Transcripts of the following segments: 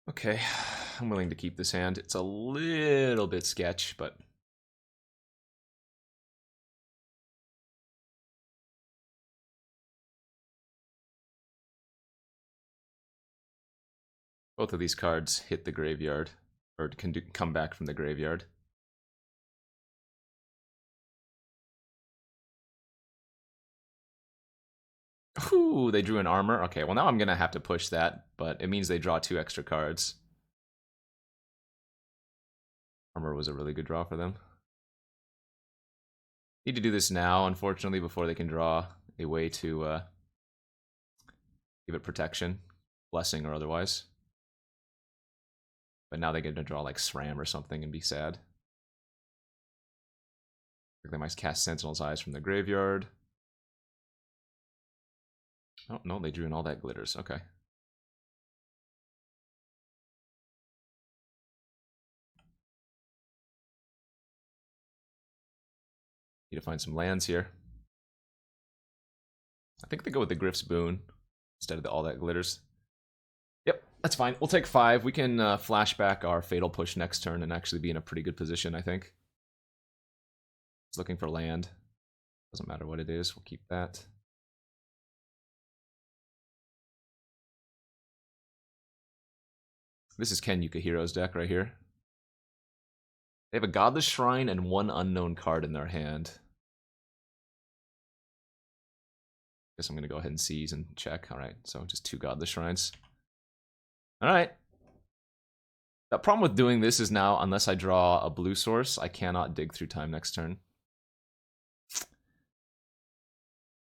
Okay, I'm willing to keep this hand. It's a little bit sketch, but... both of these cards hit the graveyard, or can come back from the graveyard. Ooh, they drew an armor. Okay, well now I'm gonna have to push that, but it means they draw 2 extra cards. Armor was a really good draw for them. Need to do this now, unfortunately, before they can draw a way to give it protection, blessing or otherwise. But now they get to draw like SRAM or something and be sad. They might cast Sentinel's Eyes from the graveyard. Oh, no, they drew in all that glitters. Okay. Need to find some lands here. I think they go with the Griff's Boon instead of all that glitters. Yep, that's fine. We'll take 5. We can flash back our Fatal Push next turn and actually be in a pretty good position, I think. It's looking for land. Doesn't matter what it is. We'll keep that. This is Ken Yukihiro's deck right here. They have a Godless Shrine and 1 unknown card in their hand. Guess I'm going to go ahead and seize and check. Alright, so just 2 Godless Shrines. Alright. The problem with doing this is now, unless I draw a blue source, I cannot dig through time next turn. Is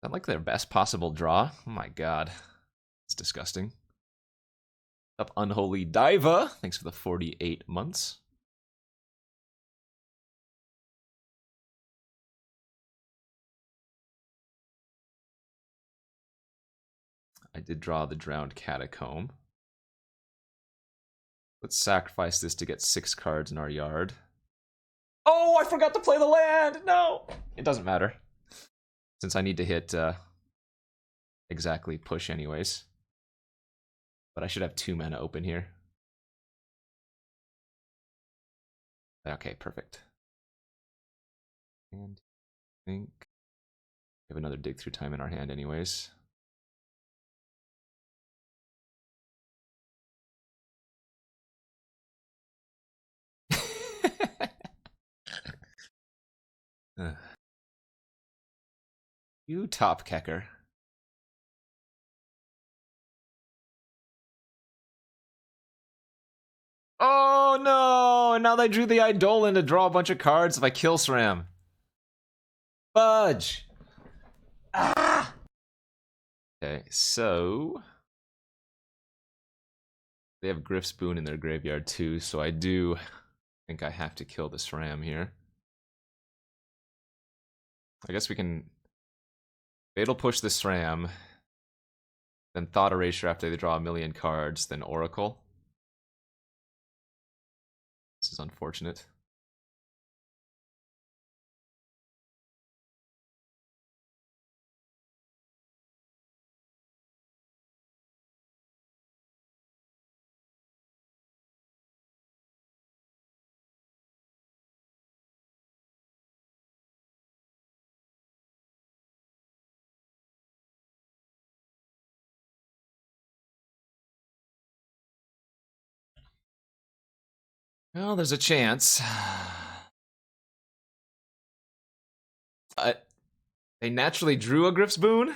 that like their best possible draw? Oh my god. It's disgusting. Up Unholy Diva. Thanks for the 48 months. I did draw the Drowned Catacomb. Let's sacrifice this to get 6 cards in our yard. Oh, I forgot to play the land! No! It doesn't matter. Since I need to hit exactly push anyways. But I should have 2 mana open here. Okay, perfect. And I think we have another dig through time in our hand anyways. You top kecker. Oh no! Now they drew the Eidolon to draw a bunch of cards if I kill SRAM. Fudge! Ah! Okay, so... they have Griff's Boon in their graveyard too, so I do think I have to kill the SRAM here. I guess we can Fatal Push the SRAM, then Thought Erasure after they draw a million cards, then Oracle. This is unfortunate. Well, there's a chance. They naturally drew a Griff's Boon?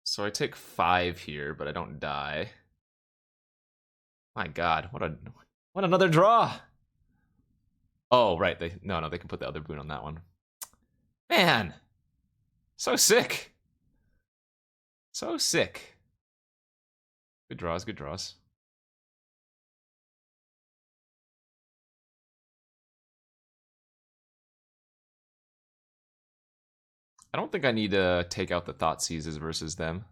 So I take 5 here, but I don't die. My god, what another draw! Oh, right, they can put the other boon on that one. Man! So sick! So sick. Good draws, good draws. I don't think I need to take out the Thought Seizes versus them.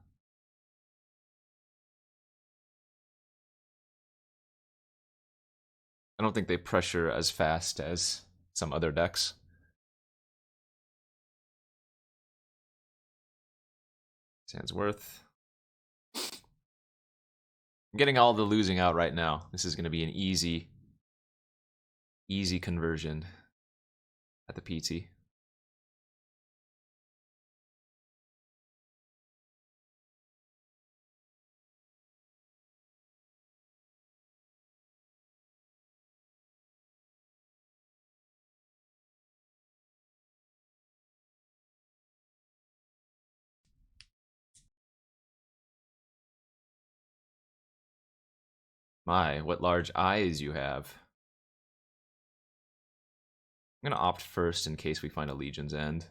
I don't think they pressure as fast as some other decks. Sandsworth. I'm getting all the losing out right now. This is going to be an easy conversion at the PT. My, what large eyes you have. I'm going to opt first in case we find a Legion's End.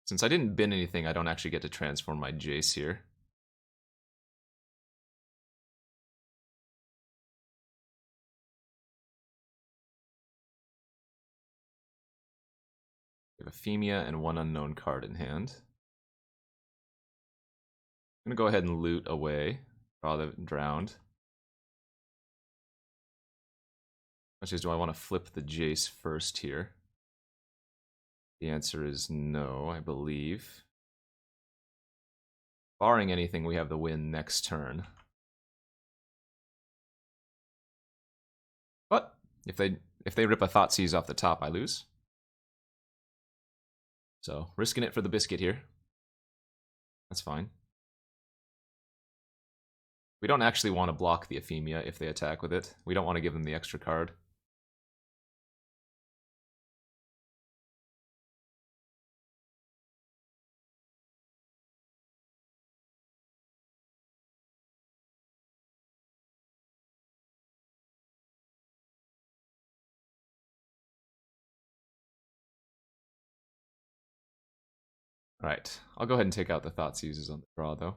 Since I didn't bin anything, I don't actually get to transform my Jace here. We have a Femia and one unknown card in hand. I'm going to go ahead and loot away. Draw the Drowned. Which is, do I want to flip the Jace first here? The answer is no, I believe. Barring anything, we have the win next turn. But if they rip a Thoughtseize off the top, I lose. So risking it for the biscuit here. That's fine. We don't actually want to block the Ephemia if they attack with it. We don't want to give them the extra card. Alright, I'll go ahead and take out the Thoughtseizes on the draw, though.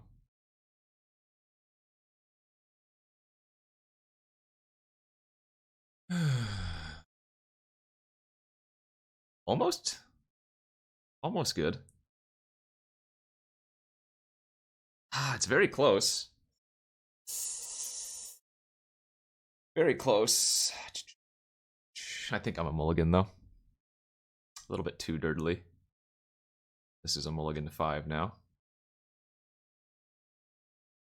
Almost good. It's very close. Very close. I think I'm a mulligan, though. A little bit too dirtily. This is a mulligan to 5 now.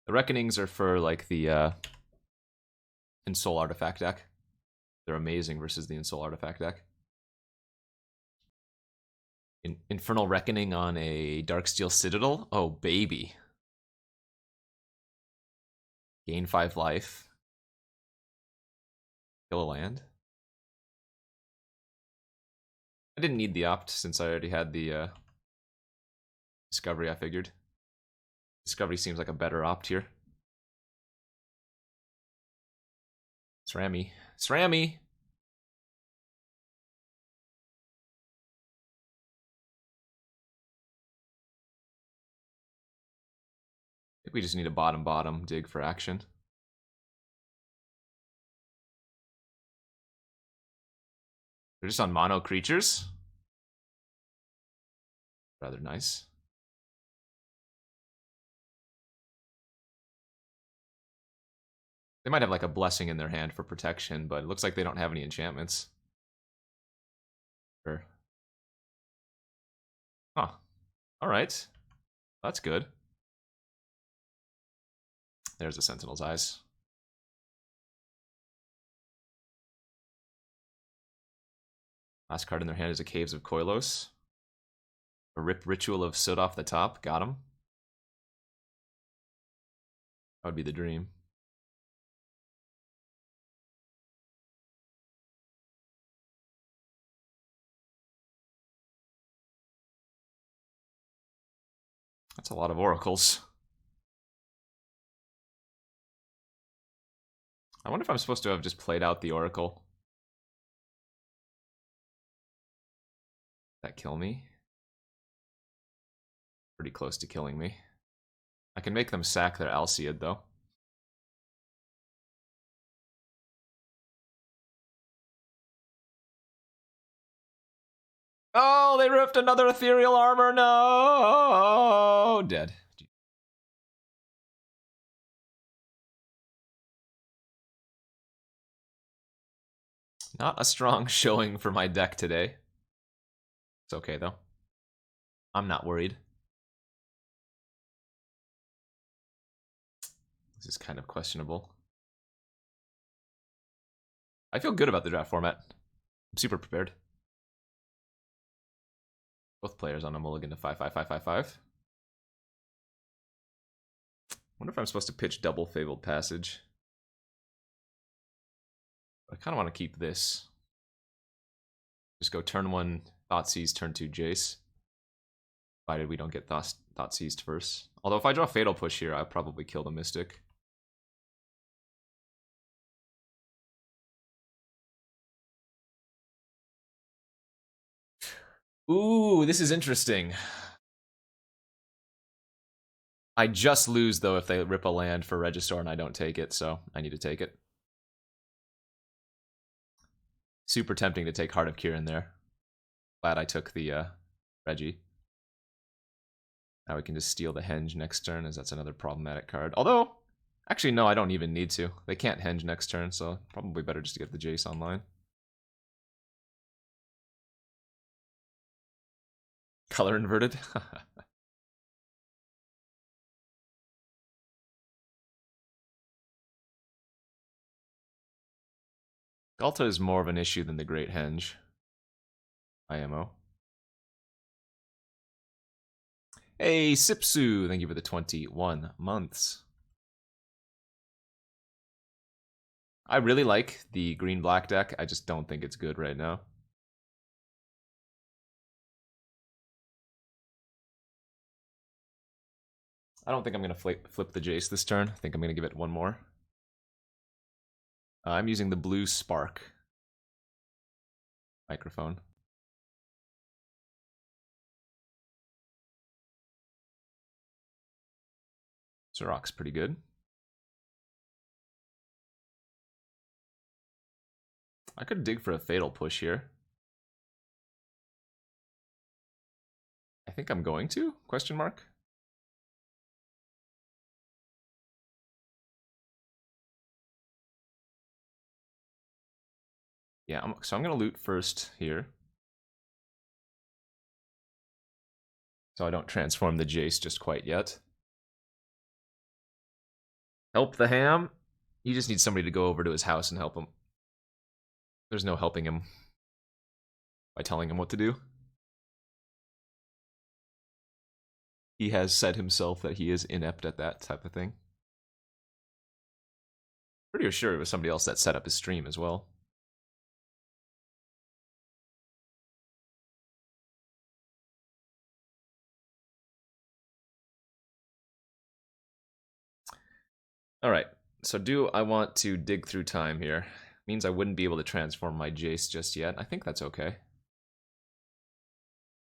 The Reckonings are for, like, the Ensoul Artifact deck. They're amazing versus the Ensoul Artifact deck. Infernal Reckoning on a Darksteel Citadel? Oh, baby. Gain 5 life. Kill a land. I didn't need the opt since I already had the Discovery, I figured. Discovery seems like a better opt here. Srammy. Srammy! I think we just need a bottom dig for action. They're just on mono creatures. Rather nice. They might have like a blessing in their hand for protection, but it looks like they don't have any enchantments. Sure. Huh. Alright. That's good. There's the Sentinel's Eyes. Last card in their hand is a Caves of Koilos. A Rip Ritual of Soot off the top. Got him. That would be the dream. That's a lot of oracles. I wonder if I'm supposed to have just played out the oracle. That kill me? Pretty close to killing me. I can make them sack their Alseid, though. Oh, they ripped another ethereal armor. No, dead. Not a strong showing for my deck today. It's okay, though. I'm not worried. This is kind of questionable. I feel good about the draft format. I'm super prepared. Both players on a mulligan to 5/5/5/5/5. Wonder if I'm supposed to pitch double Fabled Passage. I kind of want to keep this. Just go turn 1 Thoughtseize, turn 2 Jace. Provided we don't get Thoughtseized first. Although if I draw Fatal Push here, I'll probably kill the Mystic. Ooh, this is interesting. I just lose, though, if they rip a land for Regisaur and I don't take it, so I need to take it. Super tempting to take Heart of Kirin there. Glad I took the Reggie. Now we can just steal the Henge next turn, as that's another problematic card. Although, actually, no, I don't even need to. They can't Henge next turn, so probably better just to get the Jace online. Color inverted? Galta is more of an issue than the Great Henge. IMO. Hey, Sipsu! Thank you for the 21 months. I really like the green-black deck. I just don't think it's good right now. I don't think I'm going to flip the Jace this turn. I think I'm going to give it one more. I'm using the blue Spark microphone. Zerok's pretty good. I could dig for a Fatal Push here. I think I'm going to? Question mark? Yeah, so I'm going to loot first here. So I don't transform the Jace just quite yet. Help the Ham? You just need somebody to go over to his house and help him. There's no helping him by telling him what to do. He has said himself that he is inept at that type of thing. Pretty sure it was somebody else that set up his stream as well. Alright, so do I want to dig through time here? Means I wouldn't be able to transform my Jace just yet. I think that's okay.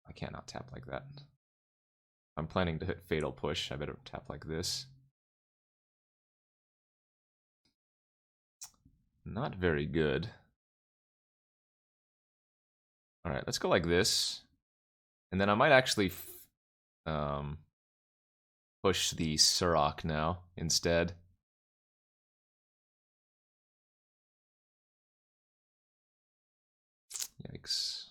I cannot tap like that. I'm planning to hit Fatal Push. I better tap like this. Not very good. Alright, let's go like this. And then I might actually push the Surok now instead. Yikes.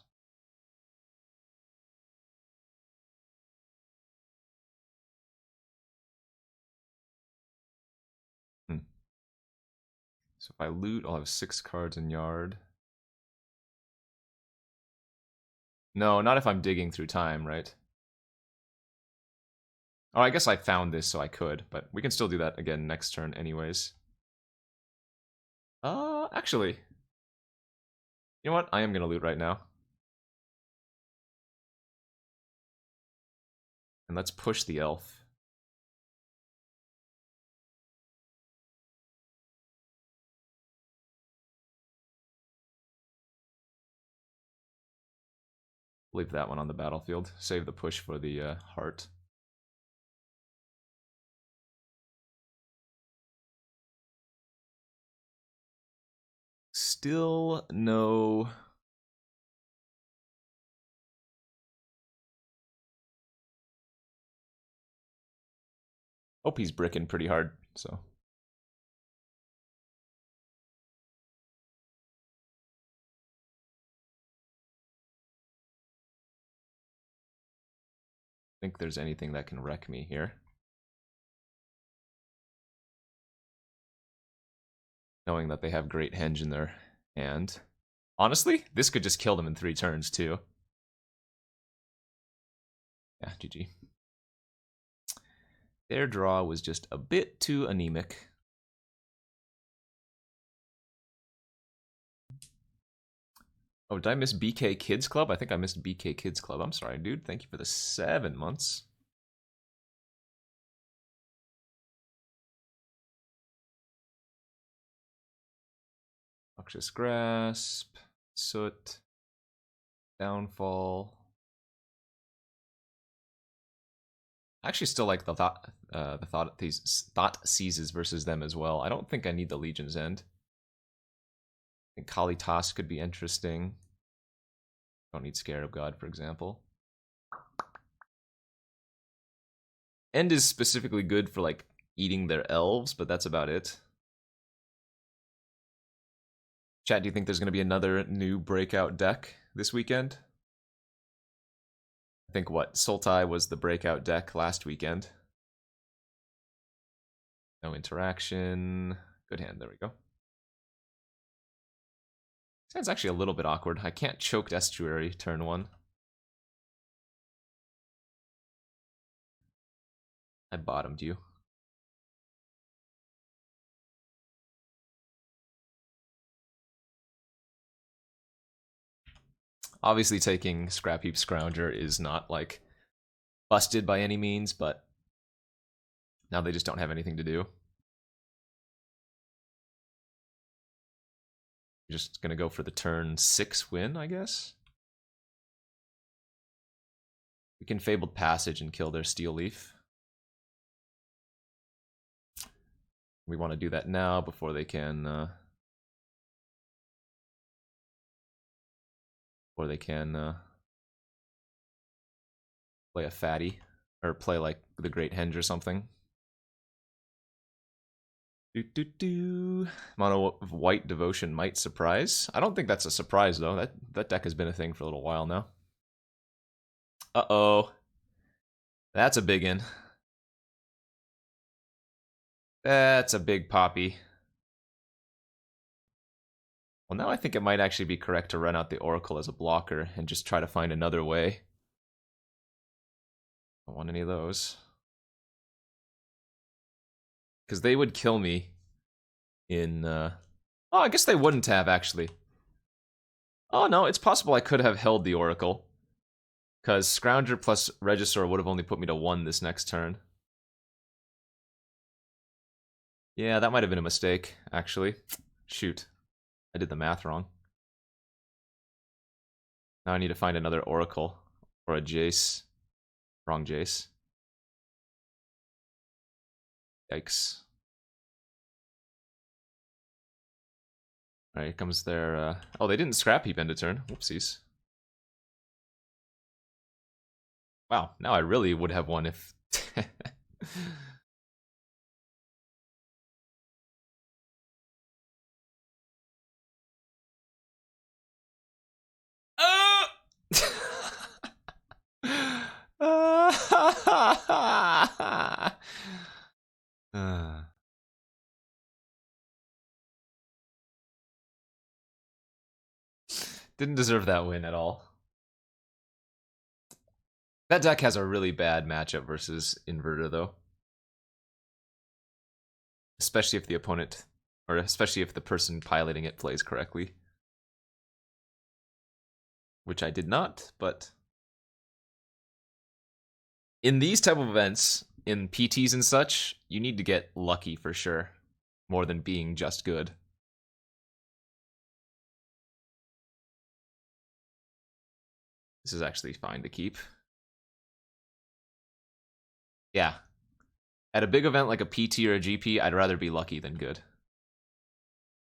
So if I loot, I'll have 6 cards in yard. No, not if I'm digging through time, right? Oh, I guess I found this so I could, but we can still do that again next turn anyways. Actually. You know what? I am gonna loot right now. And let's push the elf. Leave that one on the battlefield. Save the push for the heart. Still no... Hope he's bricking pretty hard, so... think there's anything that can wreck me here. Knowing that they have great henge in their hand. Honestly, this could just kill them in 3 turns too. Yeah, GG. Their draw was just a bit too anemic. Oh, did I miss BK Kids Club? I think I missed BK Kids Club. I'm sorry, dude. Thank you for the 7 months. Noxious Grasp, Soot, Downfall. I actually still like the thought seizes versus them as well. I don't think I need the Legion's End. I think Kali Toss could be interesting. Don't need Scarab God, for example. End is specifically good for like eating their elves, but that's about it. Chat, do you think there's going to be another new breakout deck this weekend? I think what? Sultai was the breakout deck last weekend. No interaction. Good hand, there we go. This hand's actually a little bit awkward. I can't choked Estuary turn 1. I bottomed you. Obviously taking Scrap Heap Scrounger is not like busted by any means, but now they just don't have anything to do. Just gonna go for the turn 6 win, I guess. We can Fabled Passage and kill their Steel Leaf. We want to do that now before they can play a fatty or play like the Great Henge or something. Mono White Devotion might surprise. I don't think that's a surprise though. That deck has been a thing for a little while now. Uh-oh. That's a big one. That's a big poppy. Well, now I think it might actually be correct to run out the Oracle as a blocker and just try to find another way. Don't want any of those. Because they would kill me in... Oh, I guess they wouldn't have, actually. Oh, no, it's possible I could have held the Oracle. Because Scrounger plus Regisaur would have only put me to 1 this next turn. Yeah, that might have been a mistake, actually. Shoot. I did the math wrong. Now I need to find another Oracle. Or a Jace. Wrong Jace. Yikes. Alright, here comes their... Oh, they didn't Scrap Heap end a turn. Whoopsies. Wow, now I really would have won if... Didn't deserve that win at all. That deck has a really bad matchup versus Inverter, though. Especially if the opponent, or especially if the person piloting it plays correctly. Which I did not, but... In these type of events, in PTs and such, you need to get lucky for sure. More than being just good. This is actually fine to keep. Yeah. At a big event like a PT or a GP, I'd rather be lucky than good.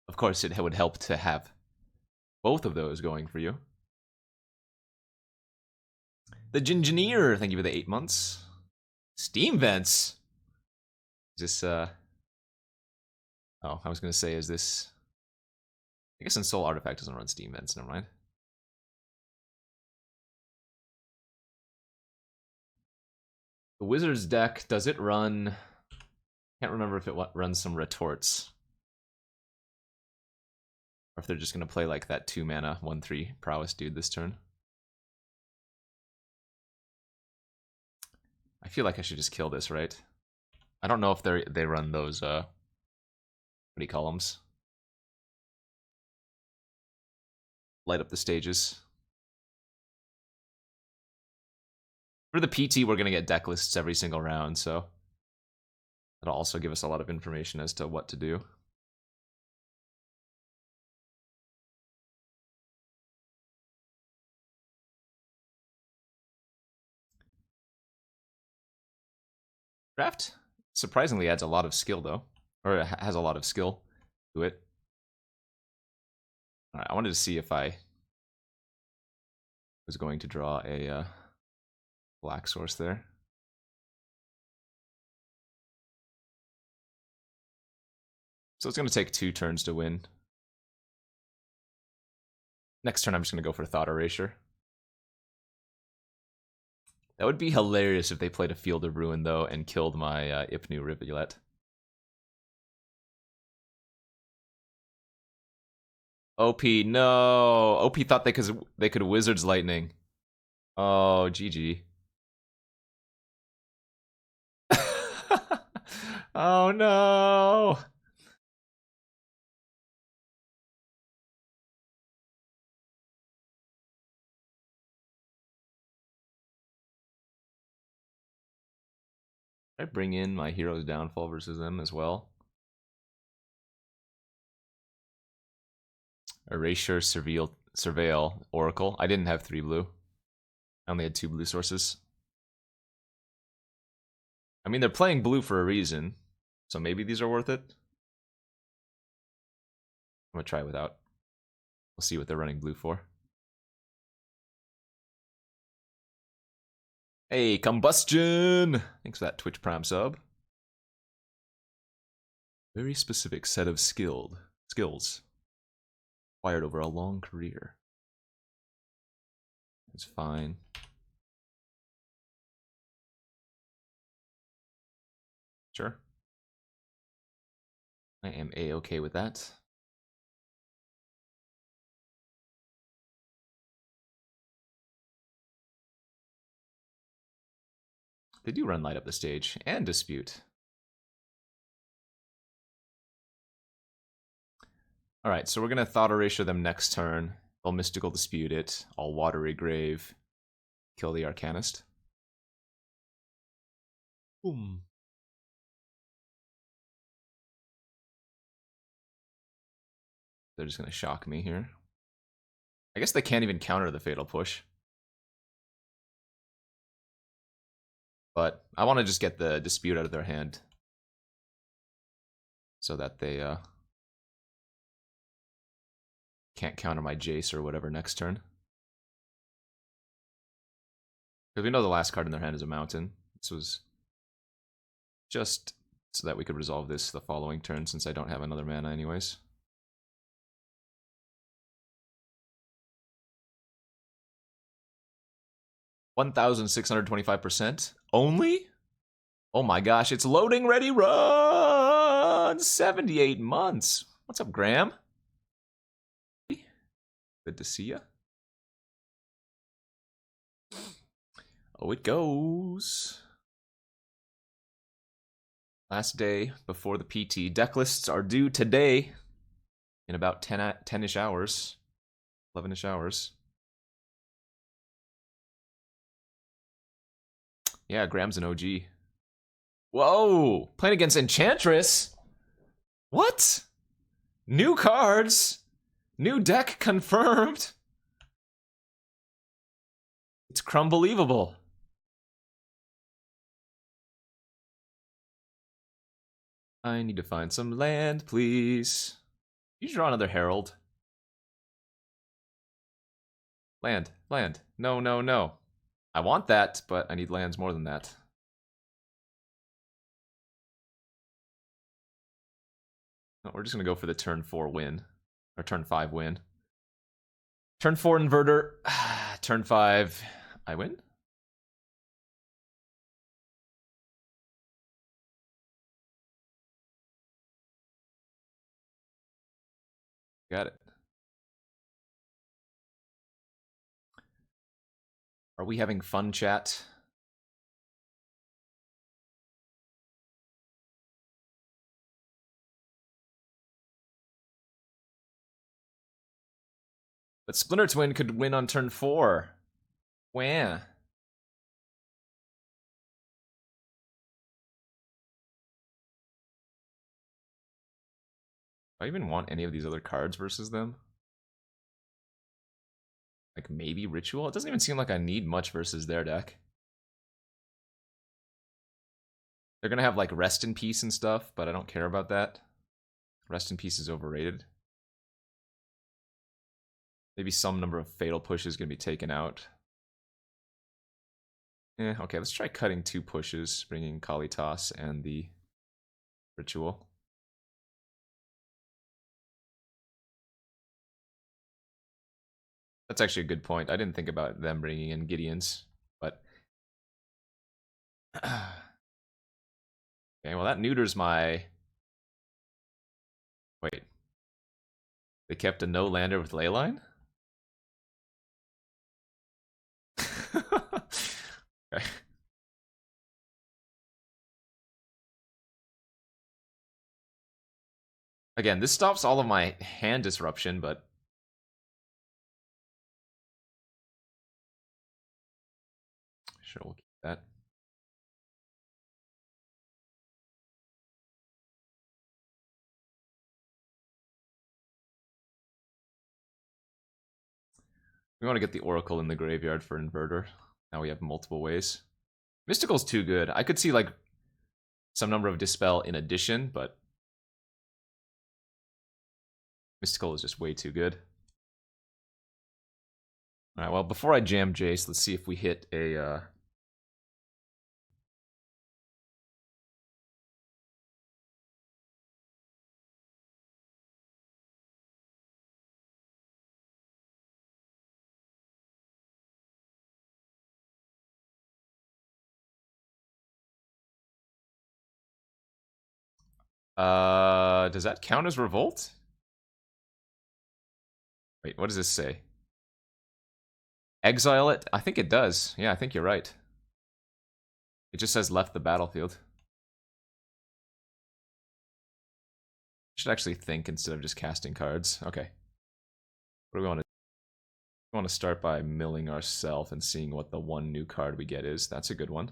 Of course, it would help to have both of those going for you. The Gingineer, thank you for the 8 months. Steam Vents. Is this, Oh, I was going to say, is this... I guess Soul Artifact doesn't run Steam Vents, never mind. The Wizards deck, does it run... Can't remember if it runs some retorts. Or if they're just going to play like that 2-mana, 1/3 prowess dude this turn. I feel like I should just kill this, right? I don't know if they run those, what do you call them? Light up the stages. For the PT, we're going to get deck lists every single round, so that'll also give us a lot of information as to what to do. Draft surprisingly adds a lot of skill, though. Or it has a lot of skill to it. Alright, I wanted to see if I was going to draw a black source there. So it's going to take 2 turns to win. Next turn I'm just going to go for Thought Erasure. That would be hilarious if they played a Field of Ruin, though, and killed my Ipnu Rivulet. OP, no! OP thought they could Wizards Lightning. Oh, GG. Oh no! I bring in my Hero's Downfall versus them as well. Erasure, Surveil, Oracle. I didn't have 3 blue. I only had 2 blue sources. I mean, they're playing blue for a reason, so maybe these are worth it. I'm gonna try it without. We'll see what they're running blue for. Hey, Combustion! Thanks for that Twitch Prime sub. Very specific set of skills. Acquired over a long career. It's fine. Sure. I am A-okay with that. They do run Light Up the Stage and Dispute. Alright, so we're going to Thought Erasure them next turn. They'll Mystical Dispute it. I'll Watery Grave. Kill the Arcanist. Boom. They're just going to shock me here. I guess they can't even counter the Fatal Push. But I want to just get the Dispute out of their hand. So that they can't counter my Jace or whatever next turn. Because we know the last card in their hand is a Mountain. This was just so that we could resolve this the following turn, since I don't have another mana anyways. $1,625% only? Oh my gosh, it's loading ready, run! 78 months. What's up, Graham? Good to see ya. Oh, it goes. Last day before the PT. Deck lists are due today in about 10-ish hours. 11-ish hours. Yeah, Graham's an OG. Whoa! Playing against Enchantress? What? New cards? New deck confirmed? It's crumbelievable. I need to find some land, please. You draw another Herald. Land, land. No, no, no. I want that, but I need lands more than that. No, we're just gonna go for the turn 4 win. Or turn 5 win. Turn 4 inverter. Turn 5, I win? Got it. Are we having fun, chat? But Splinter Twin could win on turn 4. Wah. Do I even want any of these other cards versus them? Like maybe Ritual? It doesn't even seem like I need much versus their deck. They're gonna have like Rest in Peace and stuff, but I don't care about that. Rest in Peace is overrated. Maybe some number of Fatal Pushes is gonna be taken out. Okay, let's try cutting 2 pushes, bringing Kalitas and the Ritual. That's actually a good point. I didn't think about them bringing in Gideons, but... okay, well that neuters my... Wait. They kept a no-lander with Leyline? Okay. Again, this stops all of my hand disruption, but... Sure, we'll keep that. We want to get the Oracle in the graveyard for Inverter. Now we have multiple ways. Mystical's too good. I could see, like, some number of Dispel in addition, but... Mystical is just way too good. Alright, well, before I jam Jace, let's see if we hit a... does that count as Revolt? Wait, what does this say? Exile it? I think it does. Yeah, I think you're right. It just says left the battlefield. Should actually think instead of just casting cards. Okay. What do we want to do? We want to start by milling ourselves and seeing what the one new card we get is. That's a good one.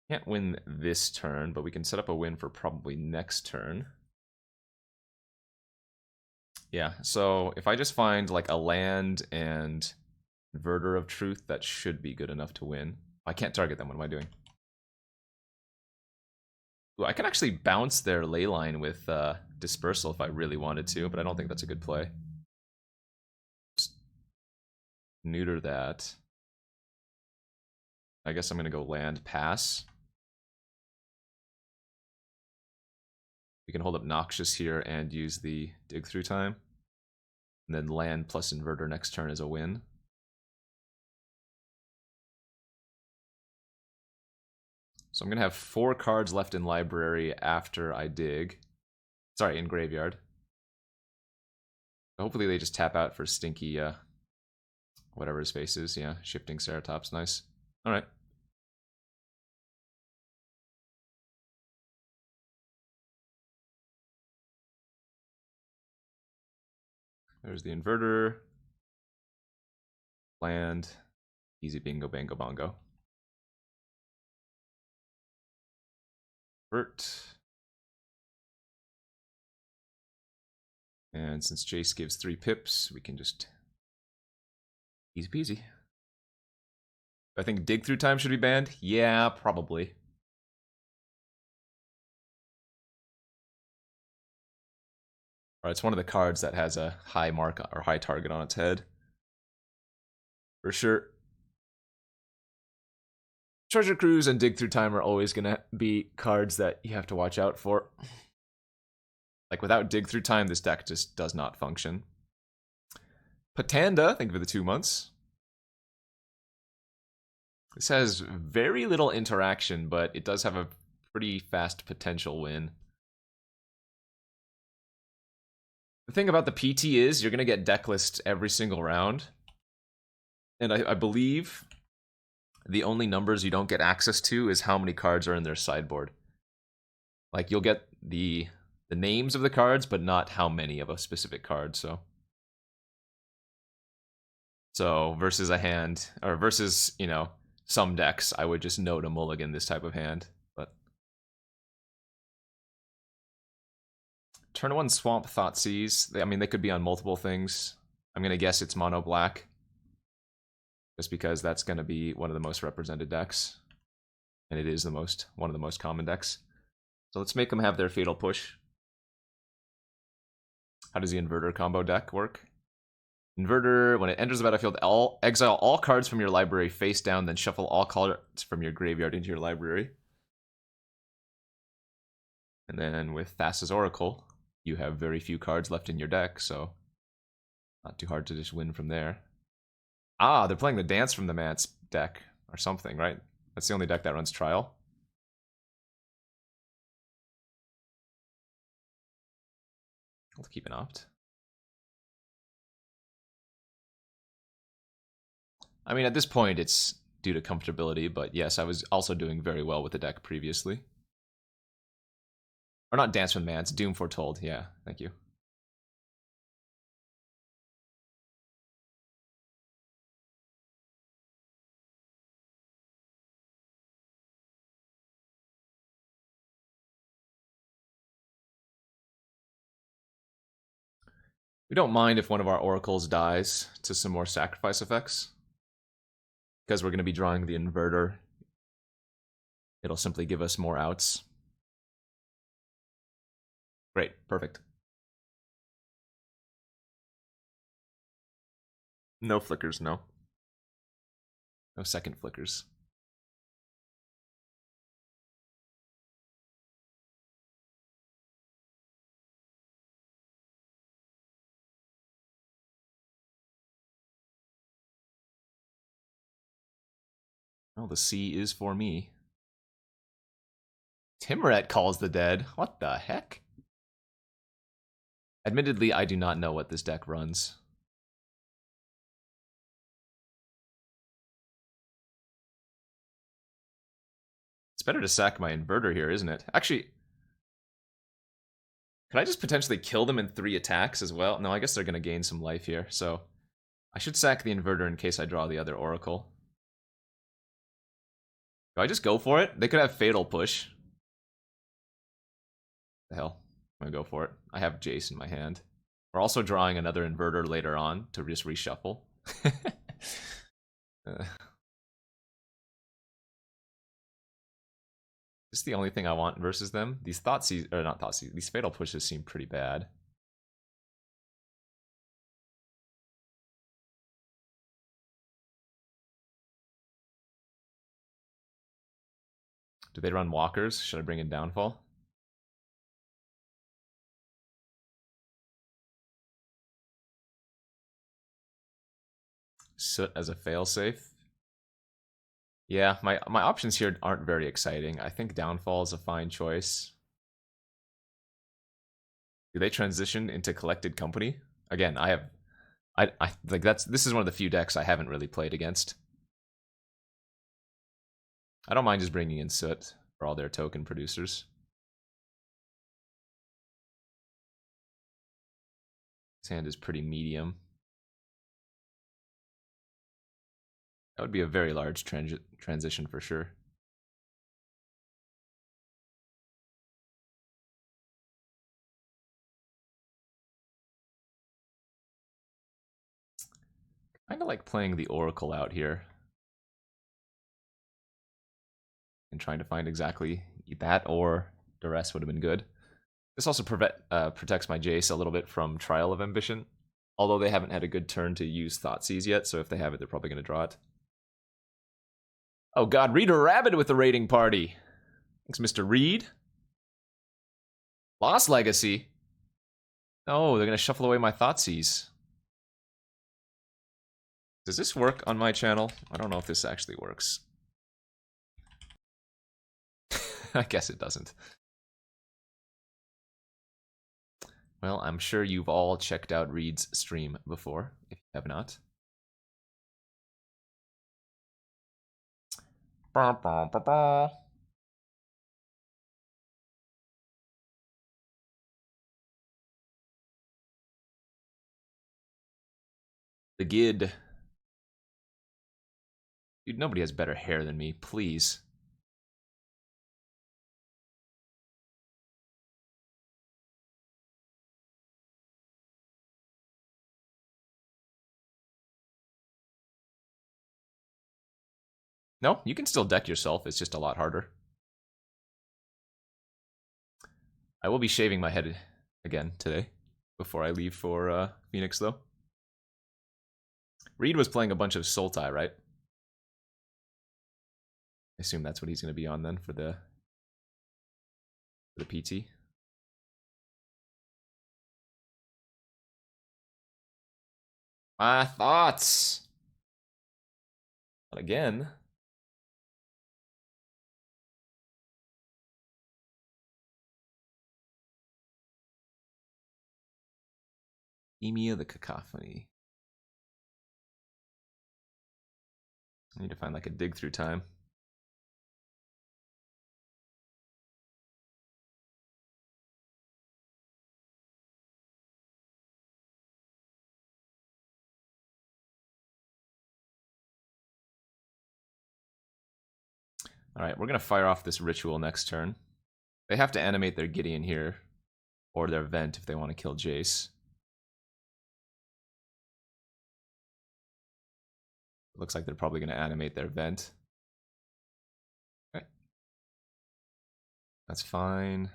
Can't win this turn, but we can set up a win for probably next turn. Yeah, so if I just find like a land and Inverter of Truth, that should be good enough to win. I can't target them. What am I doing? Ooh, I can actually bounce their Leyline with Dispersal if I really wanted to, but I don't think that's a good play. Just neuter that. I guess I'm going to go land, pass. We can hold up Noxious here and use the dig through time. And then land plus Inverter next turn is a win. So I'm going to have 4 cards left in library after I dig. Sorry, in graveyard. Hopefully they just tap out for stinky, whatever his face is. Yeah, Shifting Ceratops, nice. Alright. There's the Inverter. Land. Easy bingo, bango, bongo. Vert. And since Jace gives 3 pips, we can just easy peasy. I think dig through time should be banned. Yeah, probably. Or it's one of the cards that has a high mark or high target on its head. For sure. Treasure Cruise and Dig Through Time are always gonna be cards that you have to watch out for. Like, without Dig Through Time, this deck just does not function. Patanda, thank you for the 2 months. This has very little interaction, but it does have a pretty fast potential win. The thing about the PT is you're going to get deck list every single round. And I believe the only numbers you don't get access to is how many cards are in their sideboard. Like, you'll get the names of the cards, but not how many of a specific card, so versus a hand, or versus, you know, some decks, I would just know to mulligan this type of hand, but... Turn 1 Swamp Thoughtseize. I mean, they could be on multiple things. I'm going to guess it's mono black. Just because that's going to be one of the most represented decks. And it is one of the most common decks. So let's make them have their Fatal Push. How does the Inverter combo deck work? Inverter, when it enters the battlefield, exile all cards from your library face down, then shuffle all cards from your graveyard into your library. And then with Thassa's Oracle, you have very few cards left in your deck, so not too hard to just win from there. Ah, they're playing the Dance from the Mats deck, or something, right? That's the only deck that runs Trial. I'll keep an opt. I mean, at this point, it's due to comfortability, but yes, I was also doing very well with the deck previously. Or not Dance from the Mats, Doom Foretold, yeah, thank you. We don't mind if one of our oracles dies to some more sacrifice effects. Because we're going to be drawing the Inverter. It'll simply give us more outs. Great, perfect. No flickers, no. No second flickers. Oh, the C is for me. Timret calls the dead. What the heck? Admittedly, I do not know what this deck runs. It's better to sack my Inverter here, isn't it? Actually, could I just potentially kill them in 3 attacks as well? No, I guess they're going to gain some life here, so I should sack the Inverter in case I draw the other Oracle. Do I just go for it? They could have Fatal Push. The hell? I'm gonna go for it. I have Jace in my hand. We're also drawing another Inverter later on to just reshuffle. This is the only thing I want versus them. These Thoughtseize, or not Thoughtseize, these Fatal Pushes seem pretty bad. Do they run Walkers? Should I bring in Downfall? Soot as a failsafe. Yeah, my options here aren't very exciting. I think Downfall is a fine choice. Do they transition into Collected Company? Again, I like this is one of the few decks I haven't really played against. I don't mind just bringing in Soot for all their token producers. This hand is pretty medium. That would be a very large transition for sure. Kind of like playing the Oracle out here. And trying to find exactly that, or Duress would have been good. This also protects my Jace a little bit from Trial of Ambition. Although they haven't had a good turn to use Thoughtseize yet, so if they have it, they're probably going to draw it. Oh god, Reader Rabbit with the raiding party. Thanks, Mr. Reed. Lost Legacy. Oh, they're going to shuffle away my Thoughtseize. Does this work on my channel? I don't know if this actually works. I guess it doesn't. Well, I'm sure you've all checked out Reed's stream before, if you have not. The Gid. Dude, nobody has better hair than me, please. No, you can still deck yourself, it's just a lot harder. I will be shaving my head again today, before I leave for Phoenix, though. Reed was playing a bunch of Sultai, right? I assume that's what he's going to be on then for the PT. My thoughts. Not again. Emia the Cacophony. I need to find like a dig through time. Alright, we're going to fire off this ritual next turn. They have to animate their Gideon here, or their Vent if they want to kill Jace. Looks like they're probably going to animate their Vent. Okay. That's fine.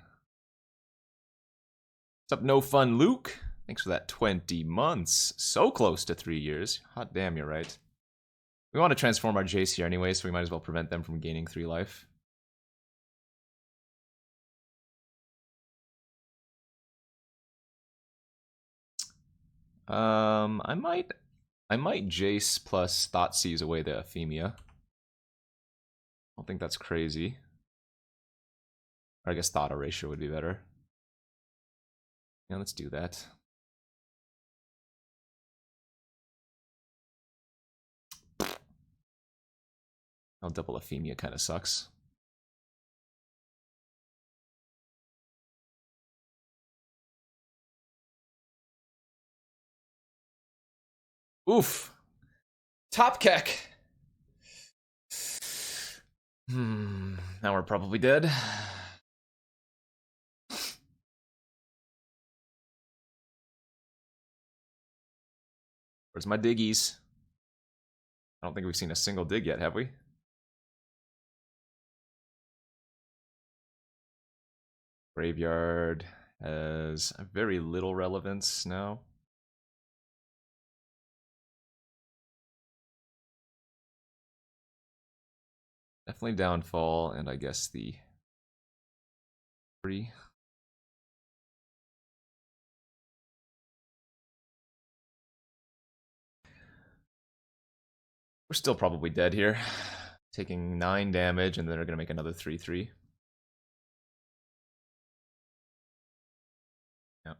What's up, No Fun Luke? Thanks for that 20 months. So close to 3 years. Hot damn, you're right. We want to transform our Jace here anyway, so we might as well prevent them from gaining 3 life. I might Jace plus Thoughtseize away the Ephemia. I don't think that's crazy. Or I guess Thought Erasure would be better. Yeah, let's do that. Oh, double Ephemia kind of sucks. Oof. Top Keck. Now we're probably dead. Where's my diggies? I don't think we've seen a single dig yet, have we? Graveyard has very little relevance now. Definitely Downfall, and I guess the 3. We're still probably dead here. Taking 9 damage, and then they're going to make another 3/3. Yep.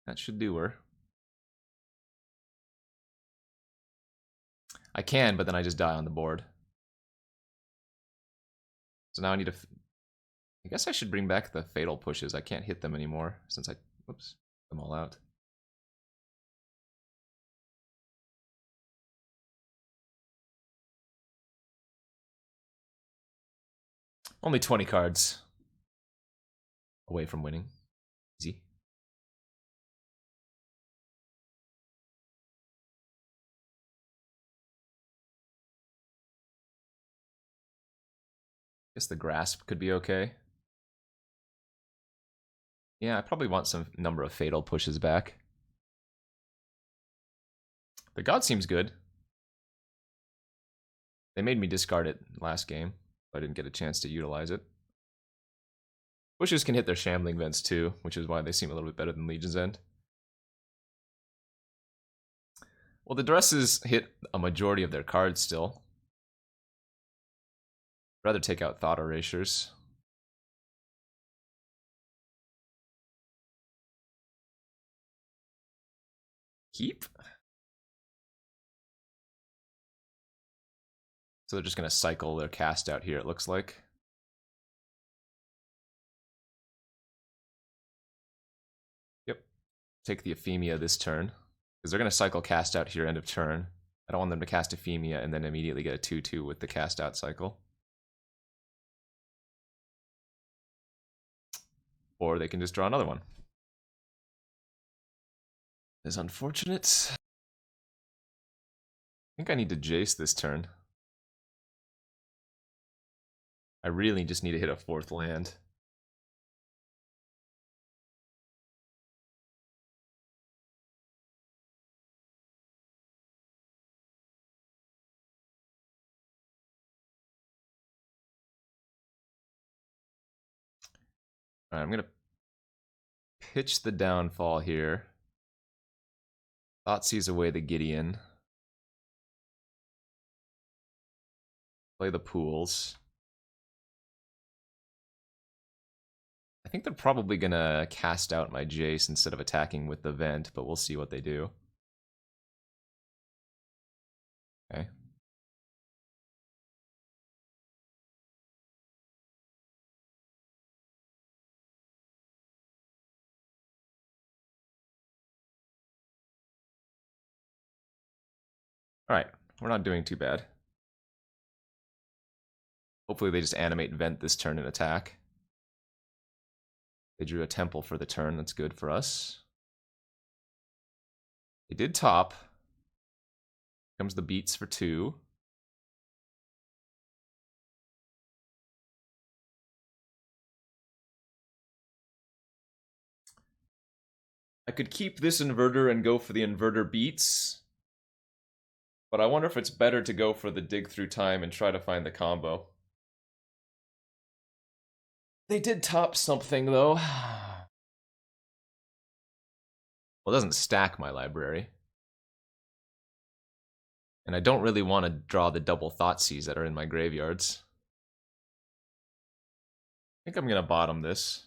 That should do her. I can, but then I just die on the board. So now I need to... I guess I should bring back the Fatal Pushes. I can't hit them anymore, since I... Whoops. Them all out. Only 20 cards away from winning. Easy. Guess the Grasp could be okay. Yeah, I probably want some number of Fatal Pushes back. The God seems good. They made me discard it last game. I didn't get a chance to utilize it. Pushes can hit their Shambling Vents too, which is why they seem a little bit better than Legion's End. Well, the Dresses hit a majority of their cards still. I'd rather take out Thought Erasures. keep? So they're just going to cycle their cast out here, it looks like. Yep. Take the Ephemia this turn. Because they're going to cycle cast out here end of turn. I don't want them to cast Ephemia and then immediately get a 2/2 with the cast out cycle. Or they can just draw another one. It's unfortunate. I think I need to Jace this turn. I really just need to hit a 4th land. Alright, I'm going to pitch the downfall here. Thoughtseize away the Gideon. Play the pools. I think they're probably going to cast out my Jace instead of attacking with the Vent, but we'll see what they do. Okay. Alright, we're not doing too bad. Hopefully they just animate Vent this turn and attack. They drew a Temple for the turn, that's good for us. They did top. Comes the Beats for 2. I could keep this inverter and go for the inverter Beats. But I wonder if it's better to go for the Dig Through Time and try to find the combo. They did top something, though. Well, it doesn't stack my library. And I don't really want to draw the double Thoughtseize that are in my graveyards. I think I'm going to bottom this.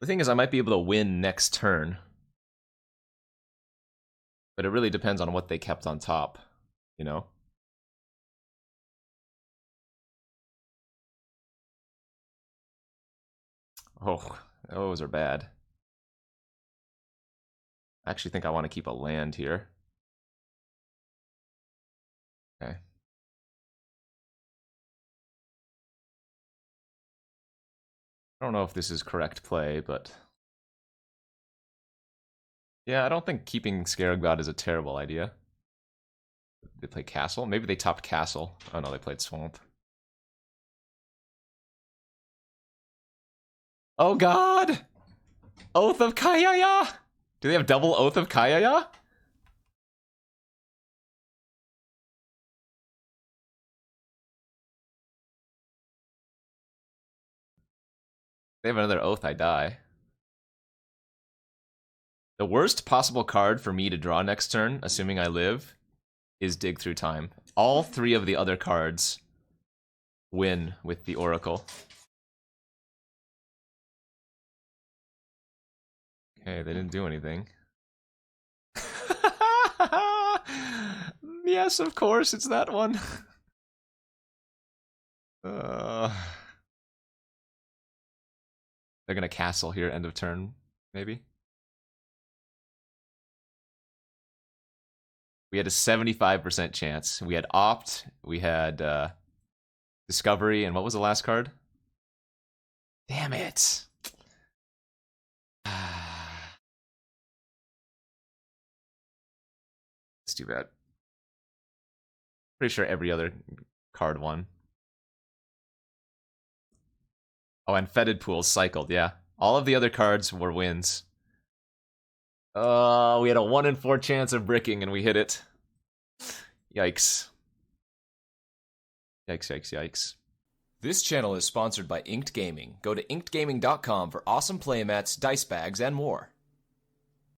The thing is, I might be able to win next turn. But it really depends on what they kept on top, you know? Oh, those are bad. I actually think I want to keep a land here. Okay. I don't know if this is correct play, but... yeah, I don't think keeping Scarab God is a terrible idea. They play Castle? Maybe they topped Castle. Oh no, they played Swamp. Oh god! Oath of Kayaya! Do they have double Oath of Kayaya? They have another Oath, I die. The worst possible card for me to draw next turn, assuming I live, is Dig Through Time. All 3 of the other cards win with the Oracle. Okay, they didn't do anything. Yes, of course, it's that one. They're gonna castle here, end of turn, maybe? We had a 75% chance. We had Opt, we had Discovery, and what was the last card? Damn it! It's too bad. Pretty sure every other card won. Oh, and Fetid Pools cycled, yeah. All of the other cards were wins. We had a 1 in 4 chance of bricking and we hit it. Yikes. Yikes, yikes, yikes. This channel is sponsored by Inked Gaming. Go to inkedgaming.com for awesome playmats, dice bags, and more.